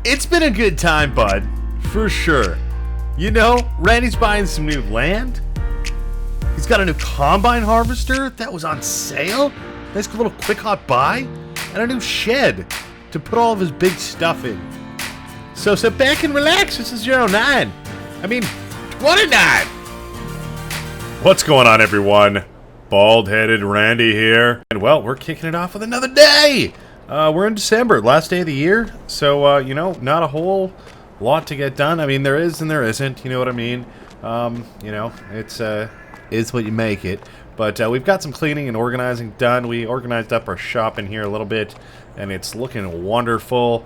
It's been a good time, bud. For sure. You know, Randy's buying some new land. He's got a new combine harvester that was on sale. Nice little quick hot buy. And a new shed to put all of his big stuff in. So sit back and relax. This is 09. I mean, 29. What's going on, everyone? Bald-headed Randy here. And, well, we're kicking it off with another day. We're in December, last day of the year. So, you know, not a whole lot to get done. I mean, there is and there isn't. You know what I mean? You know, it's what you make it. But we've got some cleaning and organizing done. We organized up our shop in here a little bit, and it's looking wonderful.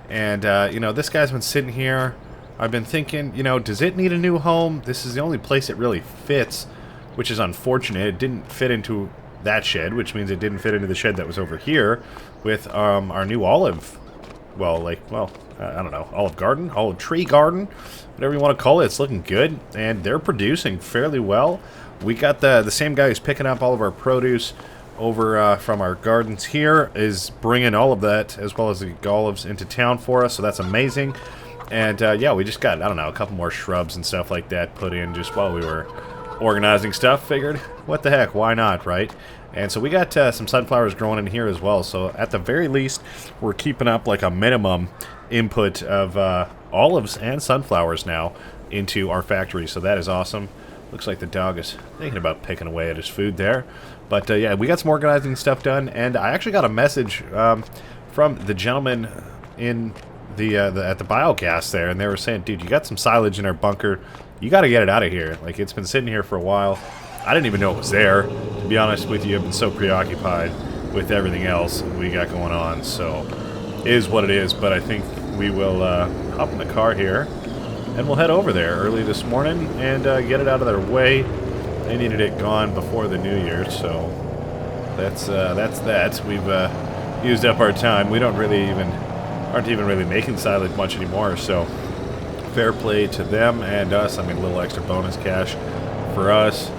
And, you know, this guy's been sitting here. I've been thinking, you know, does it need a new home? This is the only place it really fits, which is unfortunate. It didn't fit into that shed, which means it didn't fit into the shed that was over here with our new olive, I don't know, olive tree garden, whatever you want to call it. It's looking good, and they're producing fairly well. We got the same guy who's picking up all of our produce over from our gardens here is bringing all of that, as well as the olives, into town for us, so that's amazing. And, yeah, we just got, I don't know, a couple more shrubs and stuff like that put in just while we were organizing stuff. Figured, what the heck, why not, right? And so we got some sunflowers growing in here as well, so at the very least, we're keeping up like a minimum input of olives and sunflowers now into our factory, so that is awesome. Looks like the dog is thinking about picking away at his food there. But yeah, we got some organizing stuff done, and I actually got a message from the gentleman in at the biogas there, and they were saying, dude, you got some silage in our bunker. You got to get it out of here. Like, it's been sitting here for a while. I didn't even know it was there. To be honest with you, I've been so preoccupied with everything else we got going on. So, it is what it is. But I think we will hop in the car here, and we'll head over there early this morning and get it out of their way. They needed it gone before the New Year, so that's that. We've used up our time. We aren't even really making silage much anymore, so fair play to them and us. I mean, a little extra bonus cash for us,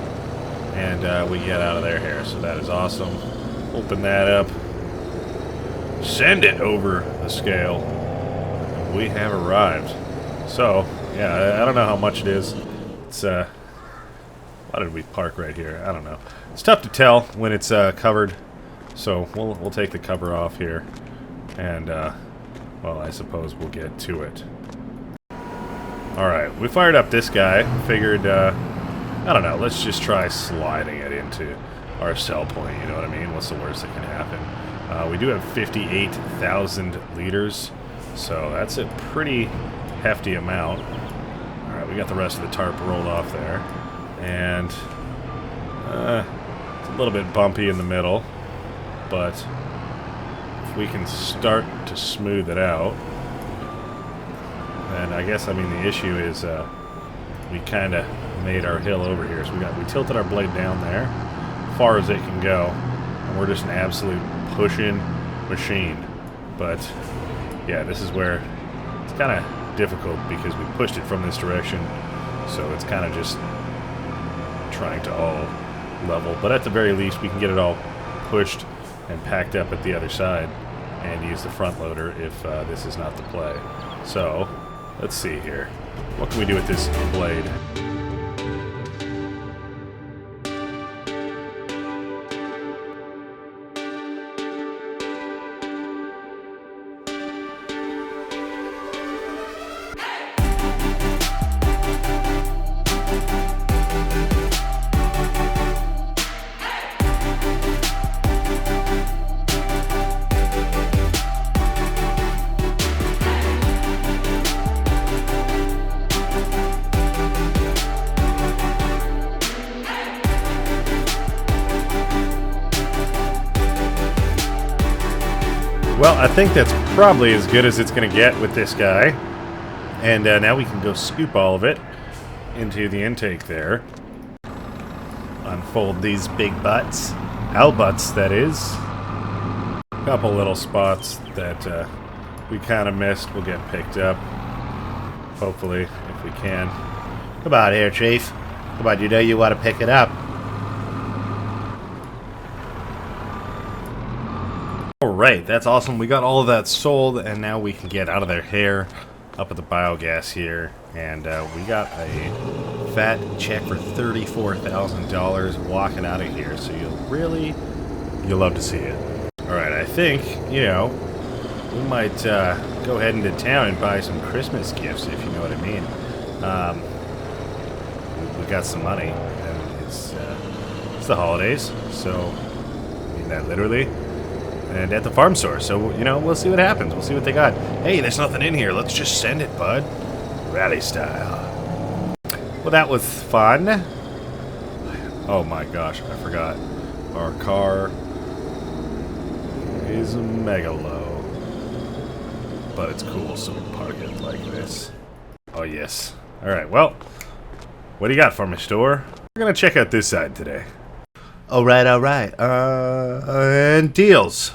and we get out of there here, so that is awesome. Open that up, send it over the scale. We have arrived. So, yeah, I don't know how much it is. It's, why did we park right here? I don't know. It's tough to tell when it's covered, so we'll take the cover off here, and, well, I suppose we'll get to it. Alright, we fired up this guy. Figured, I don't know, let's just try sliding it into our sell point, you know what I mean? What's the worst that can happen? We do have 58,000 liters, so that's a pretty hefty amount. Alright, we got the rest of the tarp rolled off there. And, it's a little bit bumpy in the middle, but if we can start to smooth it out, and I guess, I mean, the issue is we kind of made our hill over here. So we tilted our blade down there, far as it can go, and we're just an absolute pushing machine. But yeah, this is where it's kind of difficult because we pushed it from this direction, so it's kind of just trying to all level. But at the very least, we can get it all pushed and packed up at the other side and use the front loader if this is not the play. So let's see here. What can we do with this blade? Well, I think that's probably as good as it's going to get with this guy. And now we can go scoop all of it into the intake there. Unfold these big butts. Owl butts, that is. A couple little spots that we kind of missed will get picked up. Hopefully, if we can. Come on here, Chief. Come on, you know you want to pick it up. Alright, that's awesome. We got all of that sold, and now we can get out of their hair up at the biogas here. And we got a fat check for $34,000 walking out of here. So you'll love to see it. Alright, I think, you know, we might go ahead into town and buy some Christmas gifts, if you know what I mean. We got some money, and it's the holidays, so I mean that literally. And at the farm store, so you know, we'll see what happens. We'll see what they got. Hey, there's nothing in here. Let's just send it, bud. Ratty style. Well, that was fun. Oh my gosh, I forgot. Our car is mega low, but it's cool, so we'll park it like this. Oh yes. All right. Well. What do you got for me, store? We're gonna check out this side today. Alright. And deals.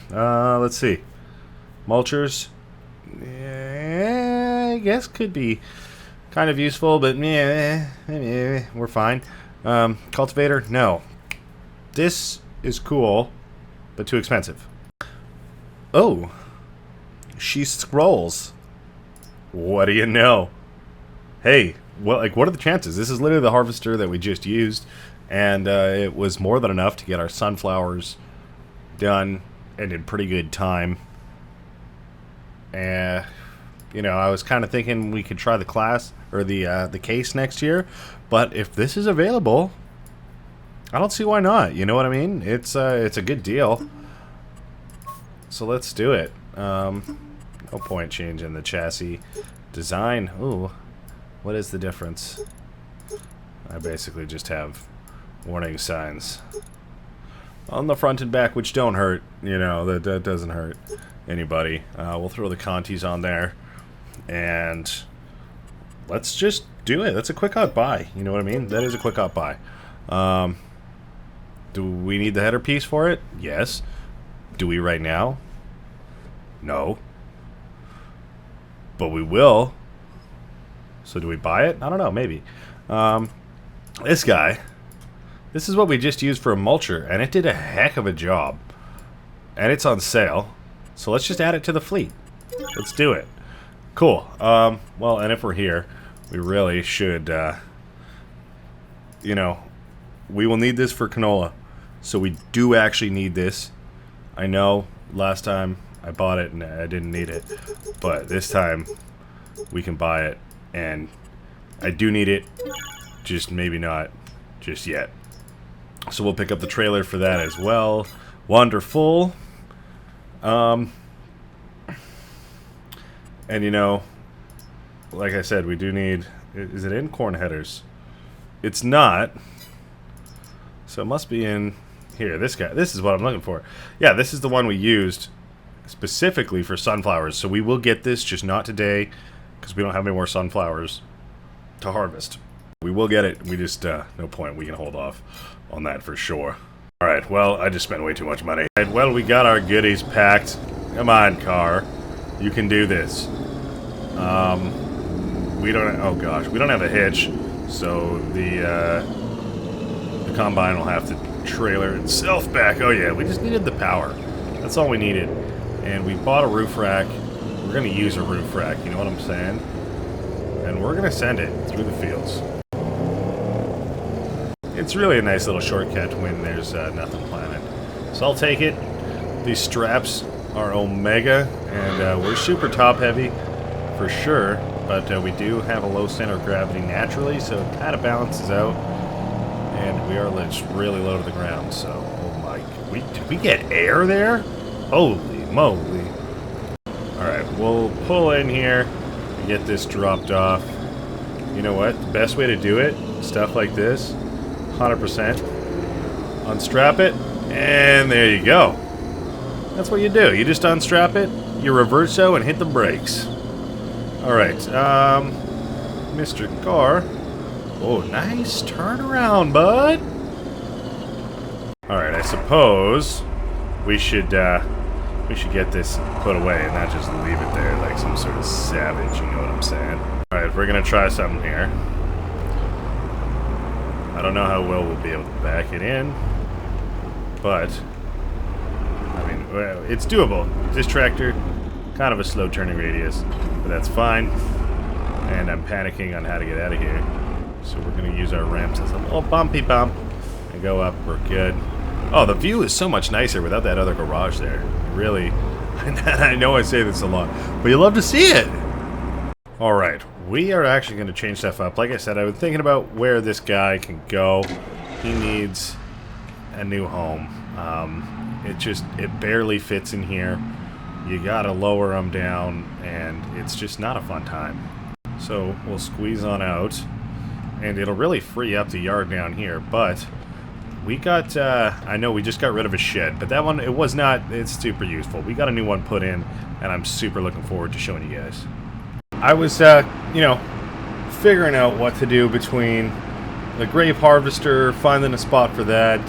Let's see. Mulchers. Yeah, I guess could be kind of useful, but we're fine. Cultivator, no. This is cool, but too expensive. Oh. She scrolls. What do you know? Hey. Well, like, what are the chances? This is literally the harvester that we just used, and it was more than enough to get our sunflowers done and in pretty good time. And you know, I was kind of thinking we could try the class or the case next year, but if this is available, I don't see why not. You know what I mean? It's a good deal, so let's do it. No point changing the chassis design. Ooh. What is the difference? I basically just have warning signs on the front and back, which don't hurt. You know, that doesn't hurt anybody. We'll throw the Contis on there, and let's just do it. That's a quick out buy. You know what I mean? That is a quick out buy. Do we need the header piece for it? Yes. Do we right now? No. But we will. So do we buy it? I don't know, maybe. This guy, this is what we just used for a mulcher, and it did a heck of a job. And it's on sale, so let's just add it to the fleet. Let's do it. Cool. Well, and if we're here, we really should, you know, we will need this for canola. So we do actually need this. I know last time I bought it and I didn't need it, but this time we can buy it. And I do need it, just maybe not just yet. So we'll pick up the trailer for that as well. Wonderful. And you know, like I said, we do need... Is it in corn headers? It's not. So it must be in here. This guy. This is what I'm looking for. Yeah, this is the one we used specifically for sunflowers. So we will get this, just not today, because we don't have any more sunflowers to harvest. We will get it. We just, no point. We can hold off on that for sure. Alright, well, I just spent way too much money. Alright, well, we got our goodies packed. Come on, car. You can do this. We don't, oh gosh, we don't have a hitch, so the combine will have to trailer itself back. Oh yeah, we just needed the power. That's all we needed. And we bought a roof rack. We're going to use a roof rack, you know what I'm saying? And we're going to send it through the fields. It's really a nice little shortcut when there's nothing planted. So I'll take it. These straps are Omega, and we're super top heavy for sure, but we do have a low center of gravity naturally, so it kind of balances out. And we are really low to the ground, so oh my, did we get air there? Holy moly. Alright, we'll pull in here and get this dropped off. You know what? The best way to do it, stuff like this, 100%. Unstrap it, and there you go. That's what you do. You just unstrap it, you reverso, and hit the brakes. Alright, Mr. Car. Oh, nice turnaround, bud. Alright, I suppose we should get this put away and not just leave it there like some sort of savage, you know what I'm saying? Alright, we're gonna try something here. I don't know how well we'll be able to back it in, but I mean, well, it's doable. This tractor, kind of a slow turning radius, but that's fine. And I'm panicking on how to get out of here. So we're going to use our ramps as a little bumpy bump and go up. We're good. Oh, the view is so much nicer without that other garage there. Really, I know I say this a lot, but you love to see it. All right, we are actually going to change stuff up. Like I said, I was thinking about where this guy can go. He needs a new home. It barely fits in here. You gotta lower him down, and it's just not a fun time. So we'll squeeze on out, and it'll really free up the yard down here. But we got, I know we just got rid of a shed, but that one, it's super useful. We got a new one put in, and I'm super looking forward to showing you guys. I was, figuring out what to do between the grape harvester, finding a spot for that,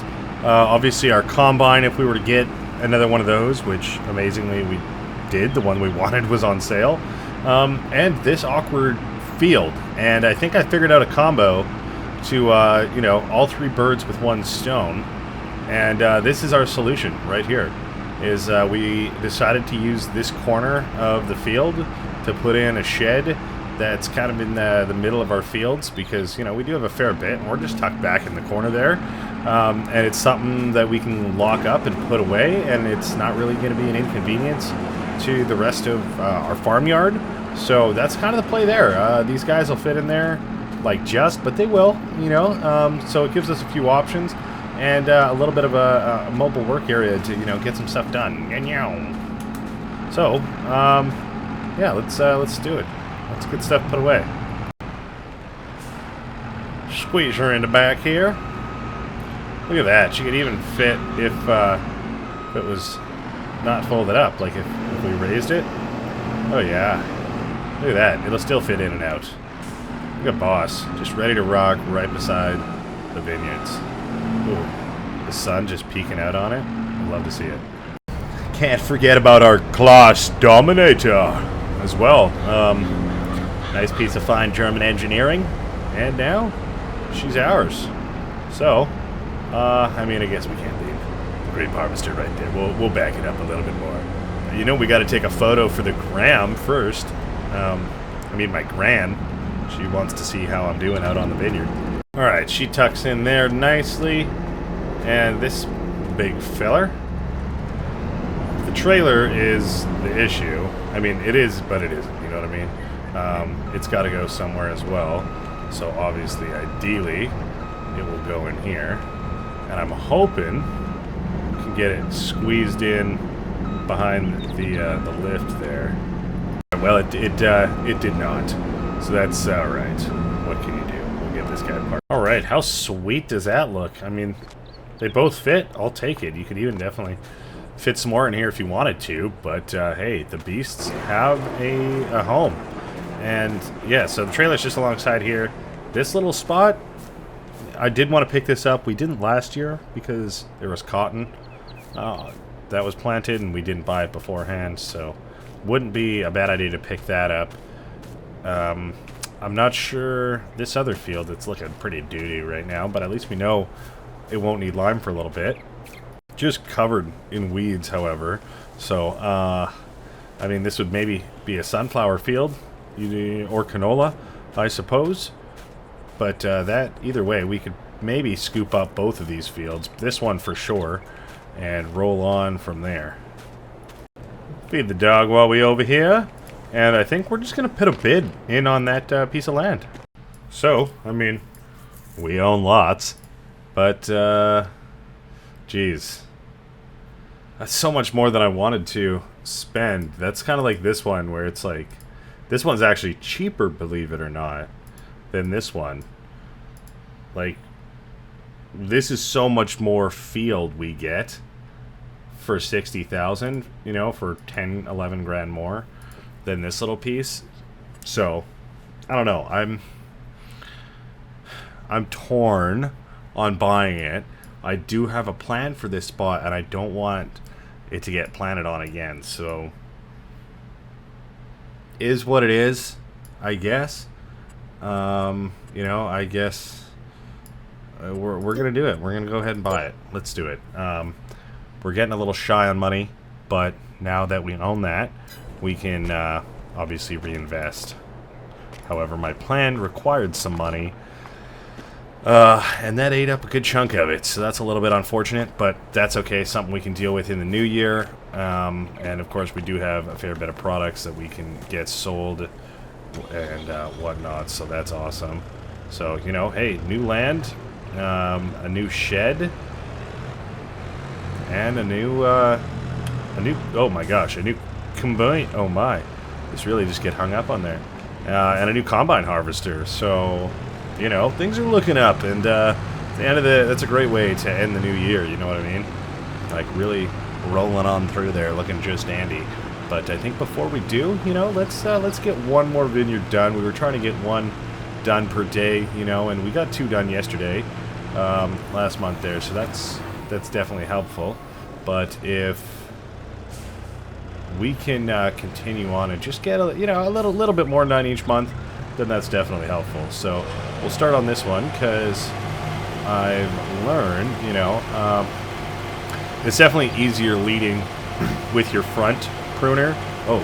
obviously our combine if we were to get another one of those, which amazingly we did. The one we wanted was on sale. And this awkward field. And I think I figured out a combo to, all three birds with one stone. And this is our solution right here. Is we decided to use this corner of the field to put in a shed that's kind of in the middle of our fields, because, we do have a fair bit, and we're just tucked back in the corner there. And it's something that we can lock up and put away, and it's not really going to be an inconvenience to the rest of our farmyard. So that's kind of the play there. These guys will fit in there like just, but they will, so it gives us a few options and a little bit of a mobile work area to, get some stuff done. So, yeah, let's do it. Let's get stuff put away. Squeeze her in the back here. Look at that. She could even fit if it was not folded up, like if we raised it. Oh yeah. Look at that. It'll still fit in and out. Look at Boss. Just ready to rock right beside the vineyards. Ooh. The sun just peeking out on it. I'd love to see it. Can't forget about our Class Dominator as well. Nice piece of fine German engineering. And now, she's ours. So, I guess we can't leave the grape harvester right there. We'll back it up a little bit more. We got to take a photo for the gram first. My gran. She wants to see how I'm doing out on the vineyard. All right, she tucks in there nicely. And this big filler. The trailer is the issue. It is, but it isn't. You know what I mean? It's got to go somewhere as well. So obviously, ideally, it will go in here. And I'm hoping we can get it squeezed in behind the lift there. Well, it did not. So that's all right. What can you do? We'll give this guy a part. All right, how sweet does that look? They both fit. I'll take it. You could even definitely fit some more in here if you wanted to. But hey, the beasts have a home. And yeah, so the trailer's just alongside here. This little spot, I did want to pick this up. We didn't last year because there was cotton that was planted and we didn't buy it beforehand, so wouldn't be a bad idea to pick that up. I'm not sure this other field, it's looking pretty doo-doo right now, but at least we know it won't need lime for a little bit. Just covered in weeds, however. So, this would maybe be a sunflower field or canola, I suppose. But that, either way, we could maybe scoop up both of these fields, this one for sure, and roll on from there. Feed the dog while we over here, and I think we're just going to put a bid in on that piece of land. So, we own lots, but, geez, that's so much more than I wanted to spend. That's kind of like this one, where it's like, this one's actually cheaper, believe it or not, than this one. Like, this is so much more field we get for 60,000, for 10, 11 grand more than this little piece. So, I don't know. I'm torn on buying it. I do have a plan for this spot, and I don't want it to get planted on again. So, is what it is, I guess. I guess we're gonna do it. We're gonna go ahead and buy it. Let's do it. We're getting a little shy on money, but now that we own that, we can obviously reinvest. However, my plan required some money, and that ate up a good chunk of it, so that's a little bit unfortunate, but that's okay, something we can deal with in the new year. And of course we do have a fair bit of products that we can get sold and whatnot, so that's awesome. So, you know, hey, new land, a new shed, and a new, oh my gosh, a new combine, oh my, just really just get hung up on there. And a new combine harvester, so, you know, things are looking up, and at the end of that's a great way to end the new year, you know what I mean? Like, really rolling on through there, looking just dandy. But I think before we do, you know, let's get one more vineyard done. We were trying to get one done per day, you know, and we got 2 done yesterday, last month there, so that's definitely helpful. But if we can continue on and just get a little bit more done each month, then that's definitely helpful. So we'll start on this one because I've learned, you know, it's definitely easier leading with your front pruner. Oh,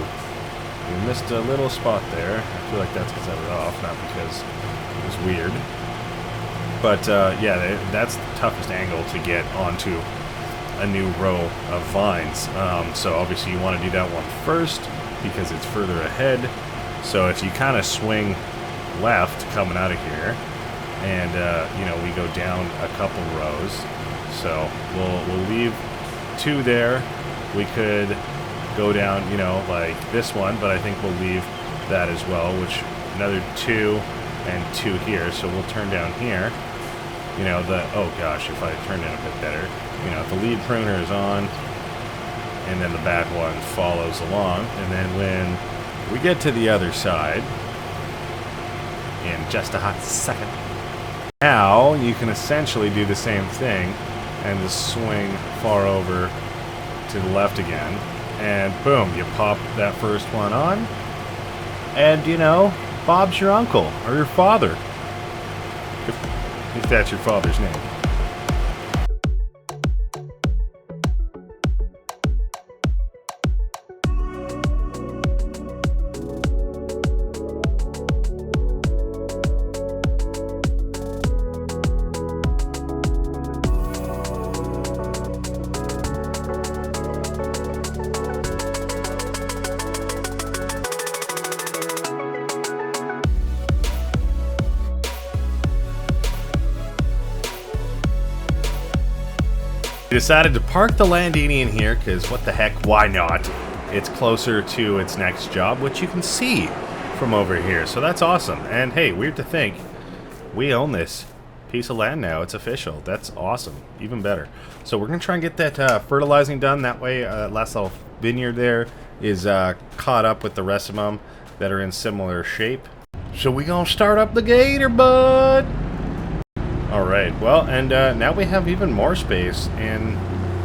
we missed a little spot there. I feel like that's because I was off, not because it was weird. But yeah, that's the toughest angle to get onto a new row of vines. So obviously you want to do that one first because it's further ahead. So if you kind of swing left coming out of here, and you know, we go down a couple rows, so we'll leave 2 there. We could go down, you know, like this one, but I think we'll leave that as well, which another 2 and 2 here. So we'll turn down here. You know, oh gosh, if I turned in a bit better, you know, if the lead pruner is on, and then the back one follows along, and then when we get to the other side, in just a hot second, now you can essentially do the same thing, and just swing far over to the left again, and boom, you pop that first one on, and you know, Bob's your uncle, or your father, if that's your father's name. We decided to park the Landini in here because what the heck, why not? It's closer to its next job, which you can see from over here, so that's awesome. And hey, weird to think, we own this piece of land now. It's official. That's awesome. Even better. So we're going to try and get that fertilizing done. That way, last little vineyard there is caught up with the rest of them that are in similar shape. So we going to start up the gator, bud! Alright, well, and now we have even more space in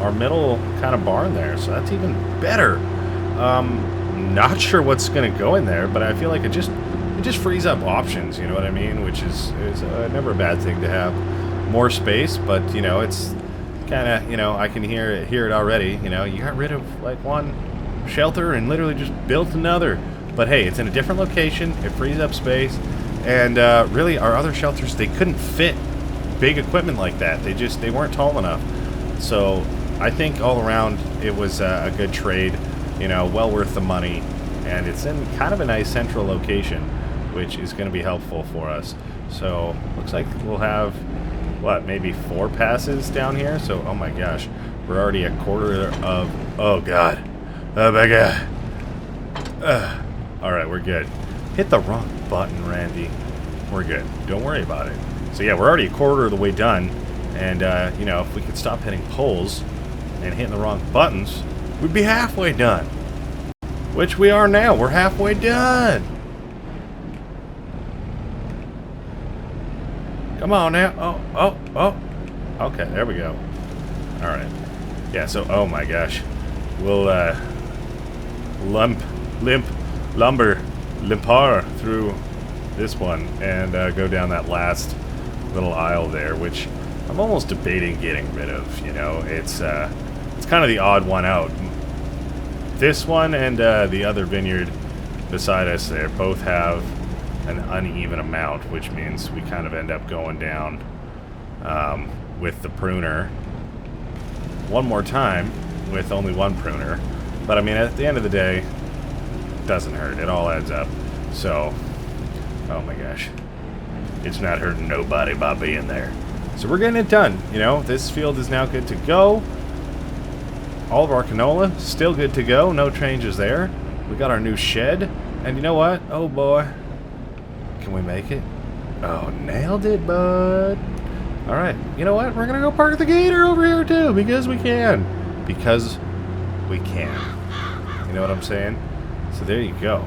our middle kind of barn there, so that's even better. Not sure what's going to go in there, but I feel like it just frees up options, you know what I mean? Which is never a bad thing to have more space, but, you know, it's kind of, you know, I can hear it already, you know, you got rid of, like, one shelter and literally just built another. But hey, it's in a different location, it frees up space, and really, our other shelters, they couldn't fit big equipment like that. They weren't tall enough. So I think all around it was a good trade, you know, well worth the money, and it's in kind of a nice central location, which is going to be helpful for us. So looks like we'll have, what, maybe 4 passes down here. So oh my gosh, we're already a quarter of, oh god, oh my god. All right, we're good. Hit the wrong button, Randy. We're good, don't worry about it. So yeah, we're already a quarter of the way done, and you know, if we could stop hitting poles and hitting the wrong buttons, we'd be halfway done. Which we are now. We're halfway done. Come on now. Oh. Okay, there we go. All right. Yeah. So, oh my gosh, we'll lumber through this one and go down that last little aisle there, which I'm almost debating getting rid of. You know, it's kind of the odd one out. This one and the other vineyard beside us there both have an uneven amount, which means we kind of end up going down with the pruner one more time with only one pruner. But I mean, at the end of the day, it doesn't hurt. It all adds up. So, oh my gosh, it's not hurting nobody by being there. So we're getting it done. You know, this field is now good to go. All of our canola still good to go. No changes there. We got our new shed. And you know what? Oh boy. Can we make it? Oh, nailed it, bud. Alright, you know what? We're gonna go park the gator over here too, because we can. Because we can. You know what I'm saying? So there you go.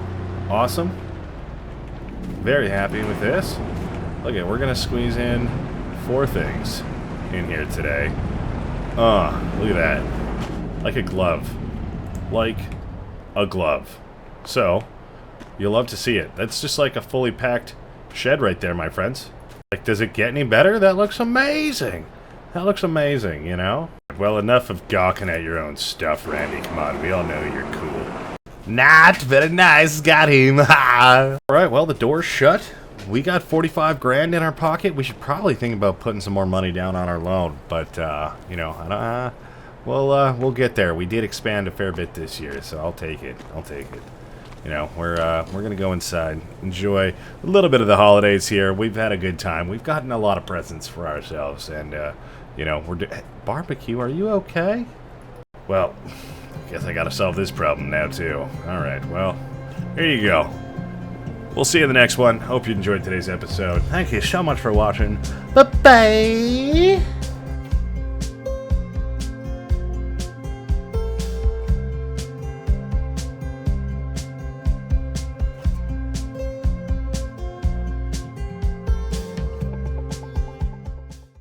Awesome. Very happy with this. Look at, we're gonna squeeze in 4 things in here today. Look at that. Like a glove. Like a glove. So, you'll love to see it. That's just like a fully packed shed right there, my friends. Like, does it get any better? That looks amazing. That looks amazing, you know? Well, enough of gawking at your own stuff, Randy. Come on, we all know you're cool. Not very nice, got him. Alright, well, the door's shut. We got 45 grand in our pocket. We should probably think about putting some more money down on our loan. But, you know, we'll get there. We did expand a fair bit this year, so I'll take it. I'll take it. You know, we're gonna go inside, enjoy a little bit of the holidays here. We've had a good time. We've gotten a lot of presents for ourselves, and you know, barbecue. Are you okay? Well, guess I gotta solve this problem now too. All right. Well, here you go. We'll see you in the next one. Hope you enjoyed today's episode. Thank you so much for watching. Bye bye.